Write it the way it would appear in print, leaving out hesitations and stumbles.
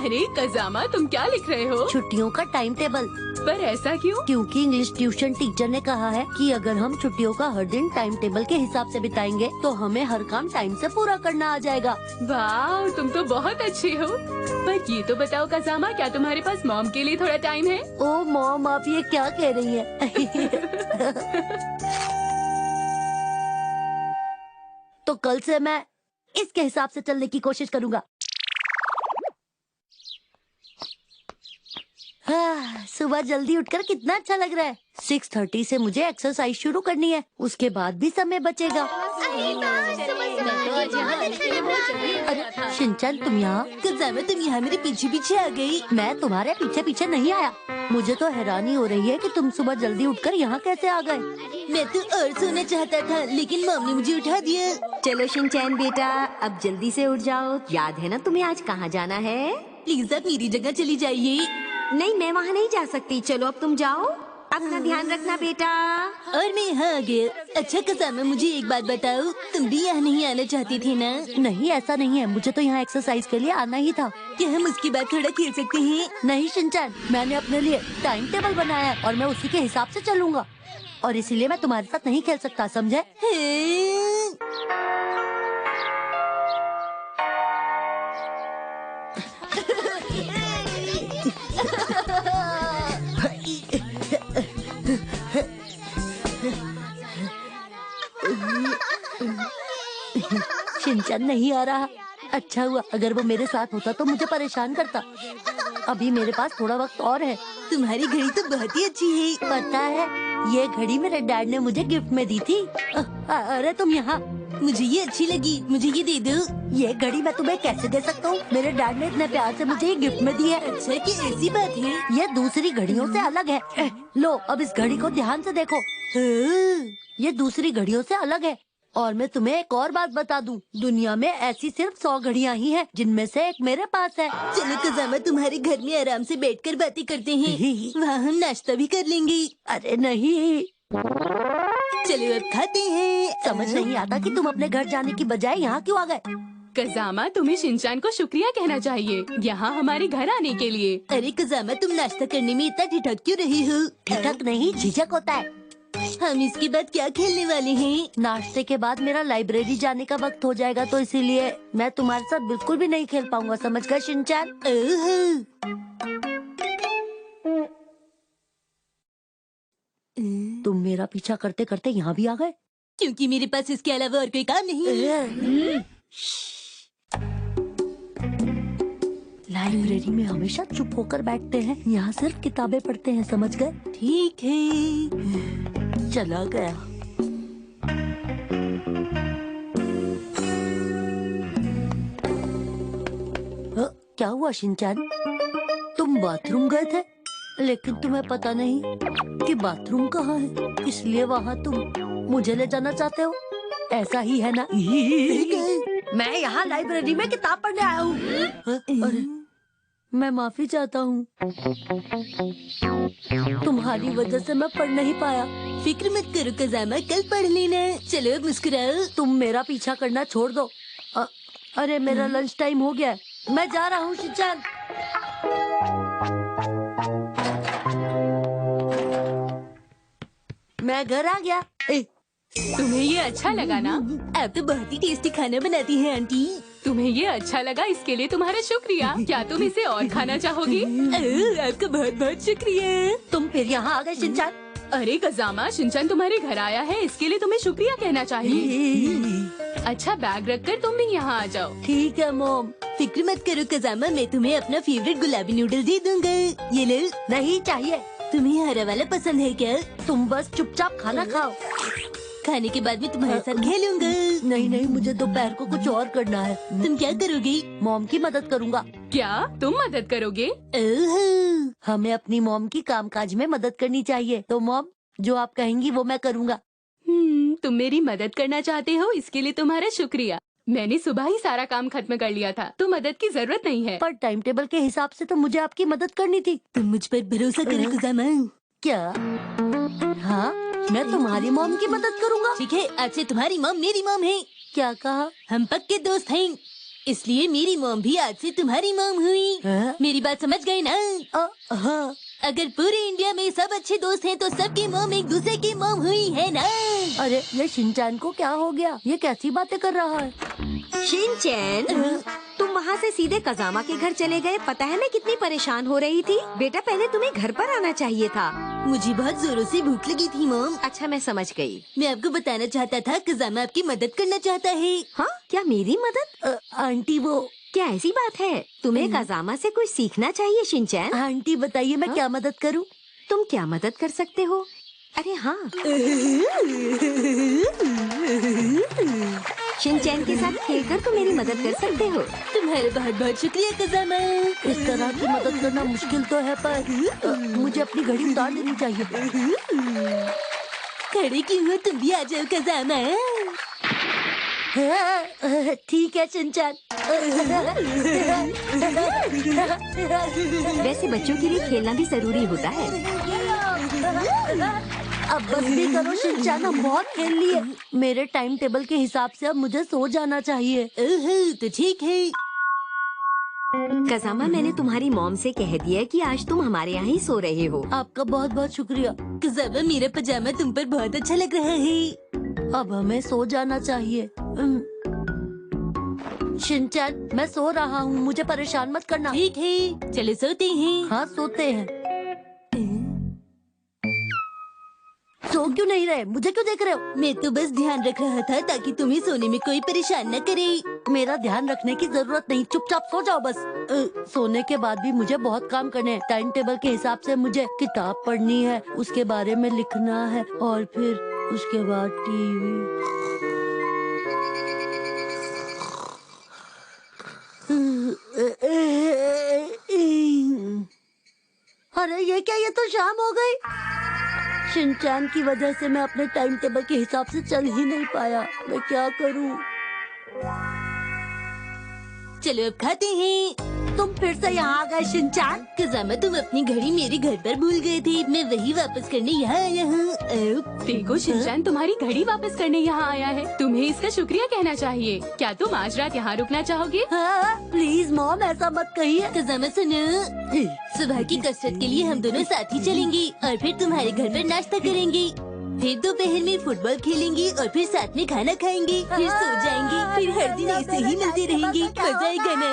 अरे कजामा, तुम क्या लिख रहे हो? छुट्टियों का टाइम टेबल। पर ऐसा क्यों? क्योंकि इंग्लिश ट्यूशन टीचर ने कहा है कि अगर हम छुट्टियों का हर दिन टाइम टेबल के हिसाब से बिताएंगे तो हमें हर काम टाइम से पूरा करना आ जाएगा। वाह, तुम तो बहुत अच्छी हो। पर ये तो बताओ कजामा, क्या तुम्हारे पास मॉम के लिए थोड़ा टाइम है? ओ मॉम, आप ये क्या कह रही हैं? तो कल से मैं इसके हिसाब से चलने की कोशिश करूँगा। सुबह जल्दी उठकर कितना अच्छा लग रहा है। 6:30 से मुझे एक्सरसाइज शुरू करनी है, उसके बाद भी समय बचेगा। अरे शिनचैन, तुम यहाँ? कजामा, तुम यहाँ मेरे पीछे पीछे आ गई। मैं तुम्हारे पीछे पीछे नहीं आया। मुझे तो हैरानी हो रही है कि तुम सुबह जल्दी उठकर यहाँ कैसे आ गए। मैं तो और सोना चाहता था, लेकिन मॉम ने मुझे उठा दिया। चलो शिनचैन बेटा, अब जल्दी से उठ जाओ। याद है ना तुम्हें आज कहाँ जाना है? प्लीज आप मेरी जगह चली जाइए। नहीं, मैं वहाँ नहीं जा सकती। चलो अब तुम जाओ, अपना ध्यान रखना बेटा। और मैं यहाँ आ गया। अच्छा कजामा, मुझे एक बात बताओ, तुम भी यहाँ नहीं आना चाहती थी ना? नहीं, ऐसा नहीं है, मुझे तो यहाँ एक्सरसाइज के लिए आना ही था। क्या हम उसके बाद थोड़ा खेल सकते हैं? नहीं शिनचैन, मैंने अपने लिए टाइम टेबल बनाया है और मैं उसी के हिसाब से चलूंगा, और इसीलिए मैं तुम्हारे साथ नहीं खेल सकता, समझे? शिनचैन नहीं आ रहा। अच्छा हुआ, अगर वो मेरे साथ होता तो मुझे परेशान करता। अभी मेरे पास थोड़ा वक्त और है। तुम्हारी घड़ी तो बहुत ही अच्छी है। पता है, ये घड़ी मेरे डैड ने मुझे गिफ्ट में दी थी। अरे तुम यहाँ। मुझे ये अच्छी लगी, मुझे ये दे दो। ये घड़ी मैं तुम्हें कैसे दे सकता हूँ? मेरे डैड ने इतने प्यार से मुझे ये गिफ्ट में दी है। अच्छा कि ऐसी बात है? ये दूसरी घड़ियों से अलग है। लो, अब इस घड़ी को ध्यान से देखो। ये दूसरी घड़ियों से अलग है। और मैं तुम्हें एक और बात बता दूं, दुनिया में ऐसी सिर्फ 100 घड़ियां ही हैं, जिनमें से एक मेरे पास है। चलो कजामा, तुम्हारे घर में आराम से बैठकर बातें करते हैं। वहाँ हम नाश्ता भी कर लेंगे। अरे नहीं, चलो अब खाते हैं। समझ नहीं आता कि तुम अपने घर जाने की बजाय यहाँ क्यों आ गए। कजामा, तुम्हें शिनचैन को शुक्रिया कहना चाहिए यहाँ हमारे घर आने के लिए। अरे कजामा, तुम नाश्ता करने में इतना ठिठक क्यों रही हो? ठिठक नहीं, झिझक होता है। हम इसके बाद क्या खेलने वाले हैं? नाश्ते के बाद मेरा लाइब्रेरी जाने का वक्त हो जाएगा, तो इसीलिए मैं तुम्हारे साथ बिल्कुल भी नहीं खेल पाऊंगा, समझ गए शिनचैन? तुम मेरा पीछा करते करते यहाँ भी आ गए? क्योंकि मेरे पास इसके अलावा और कोई काम नहीं है। लाइब्रेरी में हमेशा चुप होकर बैठते हैं, यहाँ सिर्फ किताबें पढ़ते हैं, समझ गए? ठीक है। चला गया। क्या हुआ शिनचैन? तुम बाथरूम गए थे, लेकिन तुम्हें पता नहीं कि बाथरूम कहाँ है, इसलिए वहाँ तुम मुझे ले जाना चाहते हो। ऐसा ही है ना? मैं यहाँ लाइब्रेरी में किताब पढ़ने आया हूँ। अरे, मैं माफी चाहता हूँ, तुम्हारी वजह से मैं पढ़ नहीं पाया। फिक्र मत करो कजामा, कल पढ़ लेना। चलो अब मुस्कुराओ। तुम मेरा पीछा करना छोड़ दो। अरे मेरा लंच टाइम हो गया है, मैं जा रहा हूँ शिनचैन। मैं घर आ गया। तुम्हें ये अच्छा लगा ना? आप तो बहुत ही टेस्टी खाना बनाती हैं आंटी। तुम्हें ये अच्छा लगा, इसके लिए तुम्हारा शुक्रिया। क्या तुम इसे और खाना चाहोगी? आपका बहुत बहुत शुक्रिया। तुम फिर यहाँ आ गए शिनचैन? अरे कजामा, शिनचैन तुम्हारे घर आया है, इसके लिए तुम्हें शुक्रिया कहना चाहिए। अच्छा, बैग रखकर तुम भी यहाँ आ जाओ। ठीक है मॉम। फिक्र मत करो कजामा, मैं तुम्हें अपना फेवरेट गुलाबी नूडल दे दूंगा। ये लो। नहीं चाहिए। तुम्हें हरा वाला पसंद है क्या? तुम बस चुपचाप खाना खाओ। खाने के बाद में तुम्हारे साथ खेलूंगा। नहीं नहीं, मुझे दोपहर को कुछ और करना है। तुम क्या करोगी? मॉम की मदद करूँगा। क्या तुम मदद करोगे? हमें अपनी मॉम की कामकाज में मदद करनी चाहिए, तो मॉम जो आप कहेंगी वो मैं करूँगा। तुम मेरी मदद करना चाहते हो, इसके लिए तुम्हारा शुक्रिया। मैंने सुबह ही सारा काम खत्म कर लिया था, तो मदद की जरूरत नहीं है। पर टाइम टेबल के हिसाब से तो मुझे आपकी मदद करनी थी। तुम मुझ पर भरोसा करो कजामा। क्या? हाँ, मैं तुम्हारी मॉम की मदद करूँगा। ठीक है, आज से तुम्हारी मॉम मेरी मॉम है। क्या कहा? हम पक्के दोस्त हैं। इसलिए मेरी मॉम भी आज से तुम्हारी मॉम हुई। हाँ? मेरी बात समझ गए ना? हाँ। अगर पूरे इंडिया में सब अच्छे दोस्त हैं तो सबकी मॉम एक दूसरे की मॉम हुई है ना? अरे ये शिनचैन को क्या हो गया? ये कैसी बातें कर रहा है? शिनचैन, तुम वहाँ से सीधे कजामा के घर चले गए। पता है मैं कितनी परेशान हो रही थी। बेटा पहले तुम्हें घर पर आना चाहिए था। मुझे बहुत जोरों से भूख लगी थी मॉम। अच्छा मैं समझ गई। मैं आपको बताना चाहता था कजामा आपकी मदद करना चाहता है। हाँ, क्या मेरी मदद? आंटी वो क्या ऐसी बात है? तुम्हें कजामा से कुछ सीखना चाहिए शिनचैन। आंटी बताइए मैं हाँ? क्या मदद करूं? तुम क्या मदद कर सकते हो? अरे हाँ, शिनचैन के साथ खेलकर तुम मेरी मदद कर सकते हो। तुम्हारा बहुत बहुत शुक्रिया कजामा। इस तरह की मदद करना मुश्किल तो है पर मुझे अपनी घड़ी उतार लेनी चाहिए। खड़े क्यों हो? तुम भी आ जाओ कजामा। ठीक है शिनचैन। वैसे बच्चों के लिए खेलना भी जरूरी होता है। अब बस भी करो शिनचैन, हम बहुत खेल लिए। मेरे टाइम टेबल के हिसाब से अब मुझे सो जाना चाहिए। तो ठीक है। कजामा, मैंने तुम्हारी मॉम से कह दिया कि आज तुम हमारे यहाँ ही सो रहे हो। आपका बहुत बहुत शुक्रिया। कजामा, मेरा पजामा तुम पर बहुत अच्छा लग रहा है। अब हमें सो जाना चाहिए। शिनचैन मैं सो रहा हूँ, मुझे परेशान मत करना। ठीक है, चलो सोते हैं। हाँ सोते हैं। सो क्यों नहीं रहे? मुझे क्यों देख रहे हो? मैं तो बस ध्यान रख रहा था ताकि तुम्हें सोने में कोई परेशान न करे। मेरा ध्यान रखने की जरूरत नहीं, चुपचाप सो जाओ बस। सोने के बाद भी मुझे बहुत काम करने हैं। टाइम टेबल के हिसाब से मुझे किताब पढ़नी है, उसके बारे में लिखना है और फिर उसके बाद टीवी। अरे ये क्या, ये तो शाम हो गई। शिनचैन की वजह से मैं अपने टाइम टेबल के हिसाब से चल ही नहीं पाया। मैं क्या करूं? चलो अब खाते हैं। तुम फिर से यहाँ आ गए शिनचैन। कजामा, तुम अपनी घड़ी मेरे घर पर भूल गए थे। मैं वही वापस करने यहाँ आया हूँ। देखो शिनचैन तुम्हारी घड़ी वापस करने यहाँ आया है। तुम्हें इसका शुक्रिया कहना चाहिए। क्या तुम आज रात यहाँ रुकना चाहोगे? हाँ, प्लीज मॉम ऐसा मत कहिए। कजामा सुनो, सुबह की कसरत के लिए हम दोनों साथ ही चलेंगे और फिर तुम्हारे घर पर नाश्ता करेंगे। फिर दोपहर में फुटबॉल खेलेंगे और फिर साथ में खाना खाएंगे, फिर सो जाएंगे, फिर हर दिन ऐसे ही मिलते रहेंगे। मजा आएगा ना?